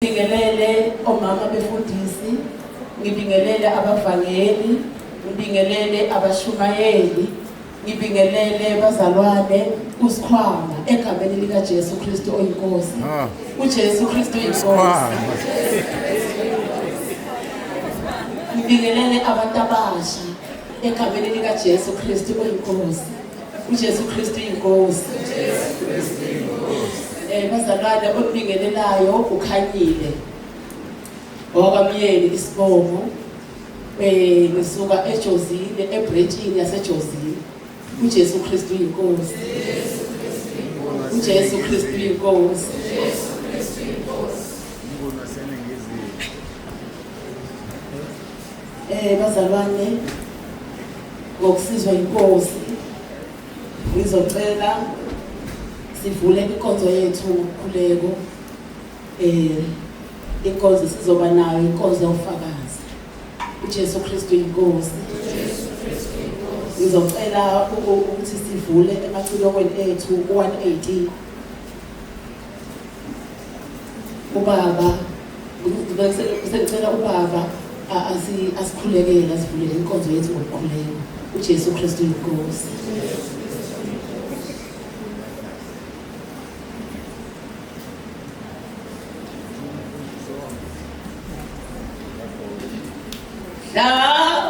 Ngibingelele omama befundisi, ngibingelele abavangeli, ngibingelele abashumayeli, ngibingelele bazalwane usikhwama egameni lika Jesu Kristu oyinkosi. uJesu Kristu oyinkosi. Ngibingelele abantu abasha egameni lika Jesu Kristu oyinkosi. uJesu Kristu oyinkosi. Bazalwane obingelelayo ukhanyile wakwamyeni isibongo ngisuka eJozini ebretshini yaseJozini. uJesu Kristu uyinkosi. uJesu Kristu uyinkosi. Bazalwane ngokusizwa inkosi ngizocela sivule inkonzo yethu ngokukhuleko. Inkonzo sizoba nayo inkonzo yofakazi. uJesu Kristu uyinkosi. Ngizocela ukuthi sivule emacilokweni ethu 118. Ubaba ngicela ubaba asikhulekele asivulele inkonzo yethu ngokukhuleka. uJesu Kristu uyinkosi. La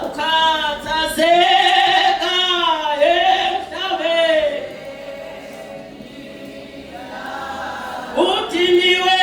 ukhathazeka emhlabeni udiniwe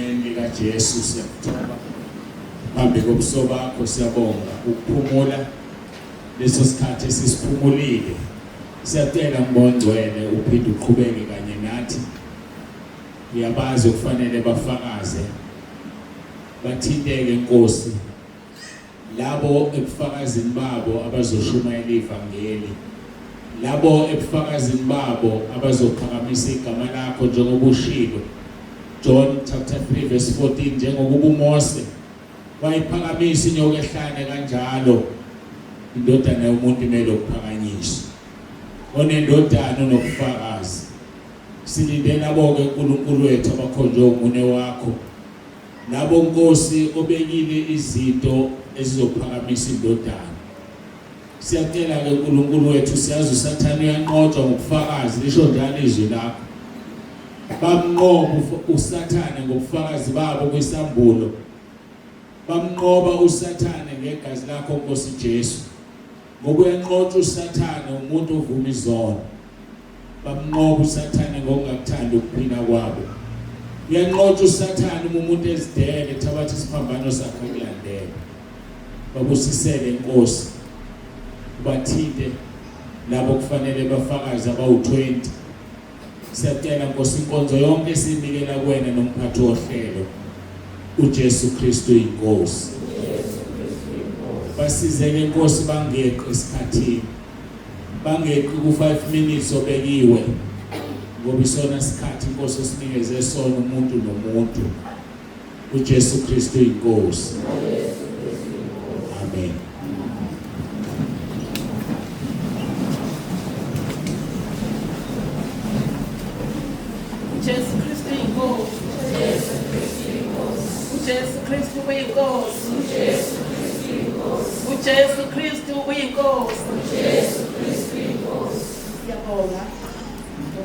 egameni likaJesu siyakuthoba. Phambi kobuso bakho siyabonga ukuphumula leso sikhathi esisiphumulile. Siyacela ngibongcwele uphinde uqhubeke kanye nathi. Uyabazi ukufanele bafakaze bathinteke Nkosi labo ebufakazini babo abazoshumayela ivangeli, labo ebufakazini babo abazophakamisa igama lakho njengoba ushilo John chapter 3 verse 14 njengokuba uMose wayiphakamisa inyoka ehlane kanjalo indodana yomuntu imele ukuphakanyiswa. Onendodana unokufakazi. Silindela bonke uNkulunkulu wethu abakhonjwe umune wakho. Labo Nkosi obekile izinto ezizophakamisa indodana. Siyacela ke uNkulunkulu wethu siyazi uSathane uyanqotshwa ngokufakazi lisho njalo izwi lakho. Bamnqoba uSathane ngobufakazi babo kwisambulo. Bamnqoba uSathane ngegazi lakho Nkosi Jesu. Ngokuyanqotshwa uSathane umuntu ovuma izono. Bamnqoba uSathane ngokungakuthandi ukuphila kwabo. Uyanqotshwa uSathane umuntu ezidele thabatha isiphambano sakhe kulandela. Babusisele Nkosi. Bathinte labo kufanele bafakaze abawu-20. Siyacela Nkosi inkonzo yonke esinikela kuwena nomphathi wohlelo uJesu Kristu inkosi. Basizeke Nkosi bangeqe isikhathini. Bangeqe ku5 minutes obekiwe. Ngoba isona isikhathi Nkosi esinikeze sona umuntu nomuntu. uJesu Kristu inkosi. Amen. uJesu Kristu inkosi. uJesu Kristu uyinkosi. uJesu Kristu uyinkosi. Siyabonga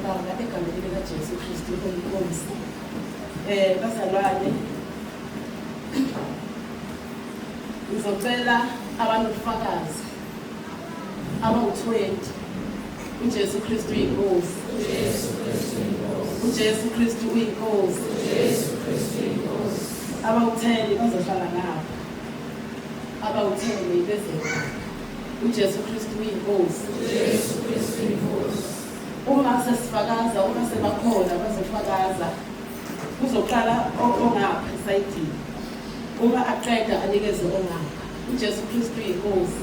Baba egameni likaJesu Kristu uyinkosi. Bazalwane, ngizocela abanobufakazi abawu-20 uJesu Kristu uyinkosi. uJesu Kristu uyinkosi. Abawu-10 bazohlala nabo. Abawu-10 beze uJesu Kristu uyinkosi. Uma sesifakaza, uma sebakhona bazofakaza, kuzoqala ongapha esayidini. Uma aqeda anikeze ongapha. uJesu Kristu uyinkosi.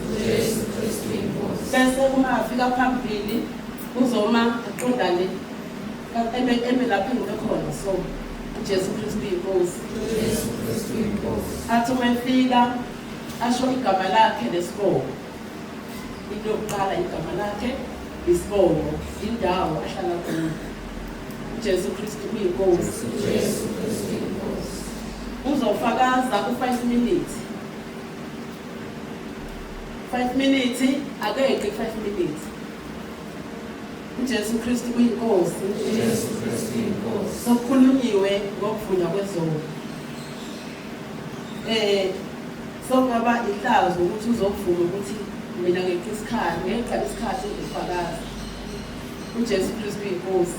Bese uma afika phambili uzoma aqondane eme lapha engikhona so uJesu Kristu uyinkosi. Athi uma efika asho igama lakhe lesibongo. Into yokuqala igama lakhe isibongo, indawo ahlala kuyo. uJesu Kristu uyinkosi. Uzofakaza ku5 minutes. 5 minutes akeqe 5 minutes. uJesu Kristu uyinkosi. Sokhulunyiwe ngokuvunywa kwezono. Sokungaba ihlazo ukuthi uzovuma ukuthi mina ngeqi isikhathi ngifakaza. uJesu Kristu uyinkosi.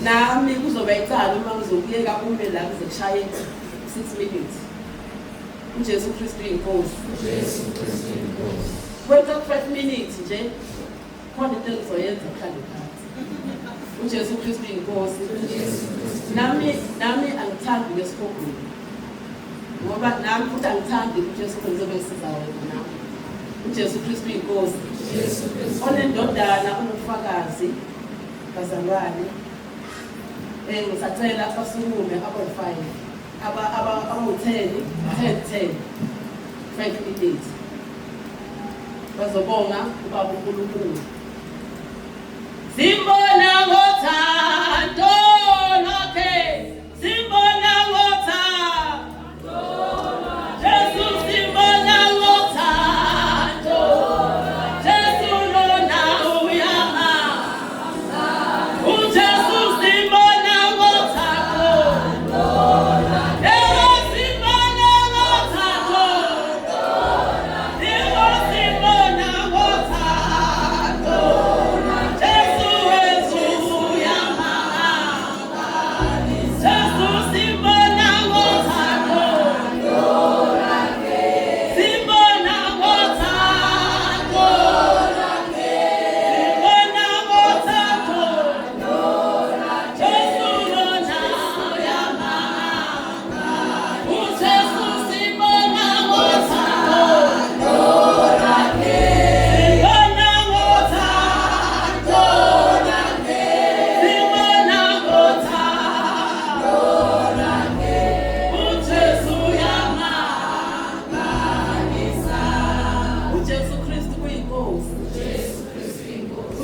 Nami kuzoba icala uma ngizokuyeka ume la ngizoshaya 6 minutes. uJesu Kristu uyinkosi. Kwenza 5 minutes nje khona into engizoyenza mhlawumbe phansi. uJesu Kristu uyinkosi. Nami angithandi lesifobuni. Ngoba nami futhi angithandi uJesu Kristu obesiza wena nami. uJesu Kristu uyinkosi. Onendodana unobufakazi bazalwane. Ngisacela basukume abo-5 abo-10 5 minutes. Bazobonga ubaba uNkulunkulu. Simbona ngothando lwakhe. Simbona ngothando. Jesu simbona ngothando. Jesu lona uyahamba. uJesu simbona ngothando. Yebo simbona ngothando. Yebo simbona ngothando. Jesu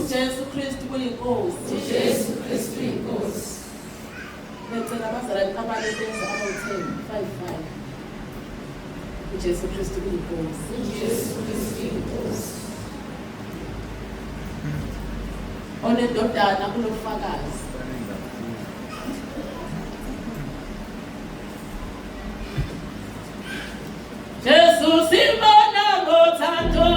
uJesu Kristu kuyinkosi. uJesu Kristu inkosi. Ngicela abazalwane abalekeza abawu-10, 5. uJesu Kristu kuyinkosi. uJesu Kristu inkosi. Onendodana kulofakazi. Jesu simbona ngothando.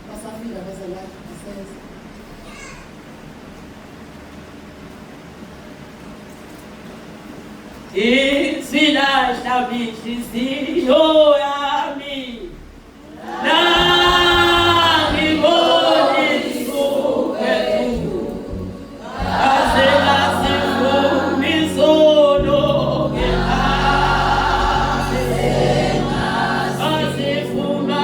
Basafika bazalwane basenza. Isilahla inhliziyo yami nangibona isukethu aze lasifuna isono asifuna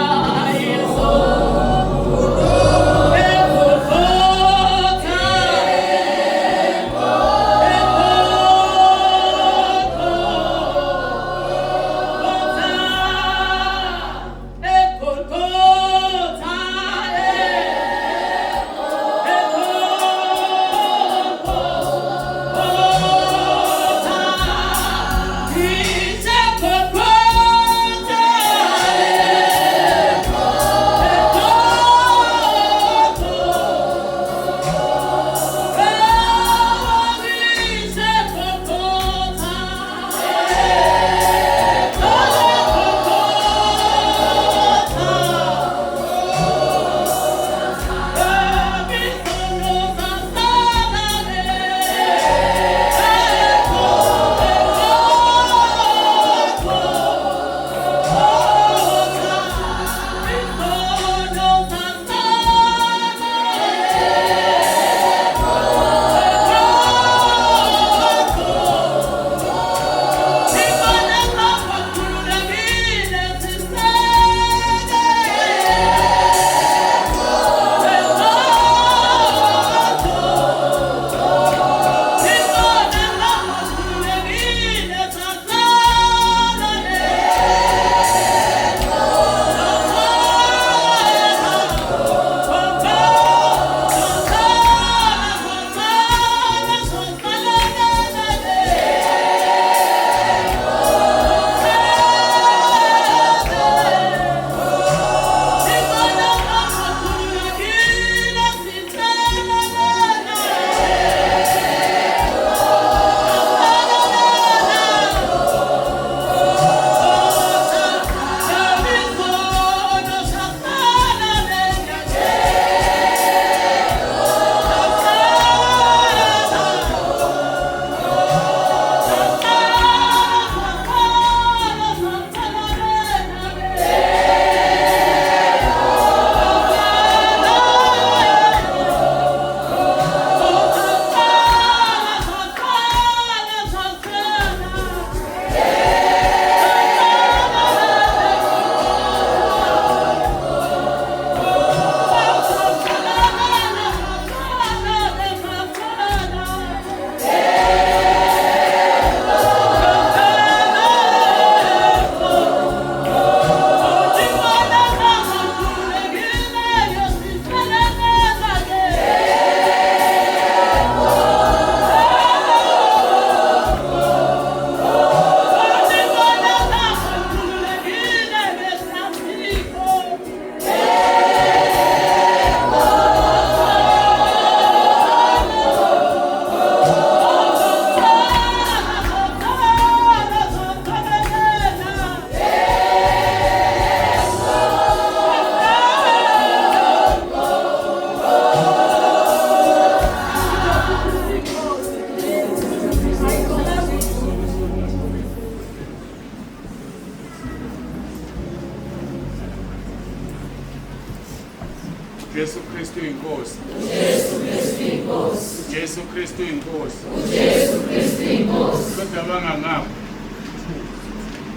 Jesu Kristu inkosi. uJesu Kristu inkosi. Jesu Kristu inkosi. uJesu Kristu inkosi. Kodwa bangangaphi.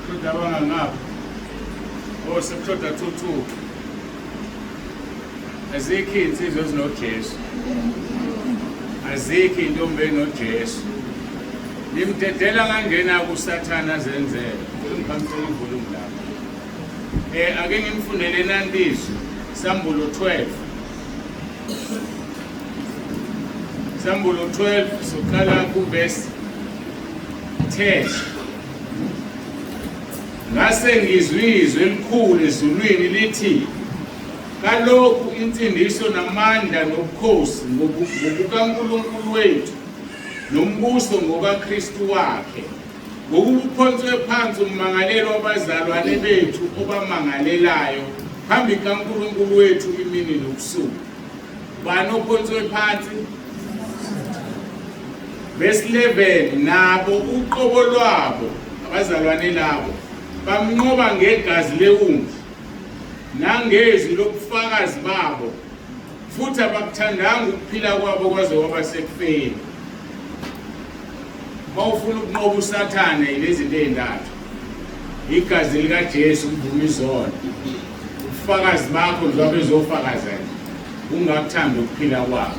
Kodwa bangangaphi. inkosi kushoda thuthu. Azikho insizwe ezinoJesu. Azikho intombi enoJesu. Nimdedela kanjena kuSathana zenzele. Ngiphamisa ivolume lapha. Ake ngimfundele nantizo Sambulo 12. Sambulo 12 soqala kuverse 10. Ngase ngizwe izwi elikhulu ezulwini lithi kalokhu insindiso namandla nobukhosi ngobukaNkulunkulu wethu nombuso ngokaKristu wakhe ngokuphonswe phansi ummangalelo wabazalwane bethu obamangalelayo phambi kaNkulunkulu wethu imini nobusuku. Bani ophonswe phansi? Verse 11 nabo uqobo lwabo abazalwane labo bamnqoba ngegazi lewundlu nangezwi lokufakazi babo futhi abakuthandanga ukuphila kwabo kwaze kwaba sekufeni. Bawufuna ukunqoba uSathane yilezinto ezintathu: igazi likaJesu ukuvuma izono, ubufakazi bakho njengoba bezofakaza nje ungakuthanda ukuphila kwabo.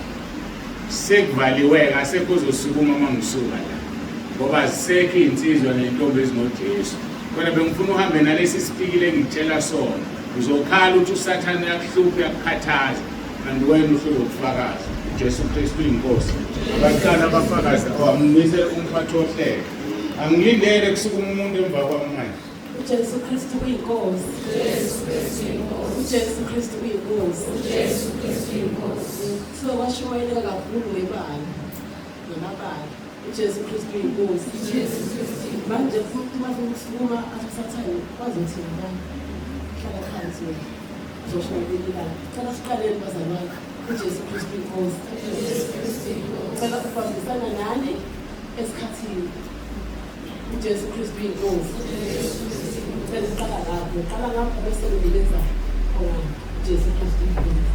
Sekuvaliwe asekho uzosukuma mangisuka la ngoba azisekho insizwa nentombi ezinoJesu. Kodwa bengifuna uhambe nalesi sipikile ngitshela sona. Uzokhala ukuthi uSathane yakuhlupha yakukhathaza kanti wena uhlelo ukufakaza uJesu Kristu inkosi. Abaqala abafakazi awamnise umphathi ohlelo. Angilindele kusukuma umuntu emva kwami manje. uJesu Kristu uyinkosi. uJesu Kristu uyinkosi. So washumayela kakhulu ngebala ngamabala. uJesu Kristu uyinkosi. Manje futhi masukuma asathane bazothina hlala phansi wena uzoshumayela. Cela siqaleni bazalwane. uJesu Kristu inkosi. Cela ukubambisana nani esikhathini. uJesu Kristu inkosi. Cela siqala lapho bese ngibenza khona uJesu Kristu inkosi.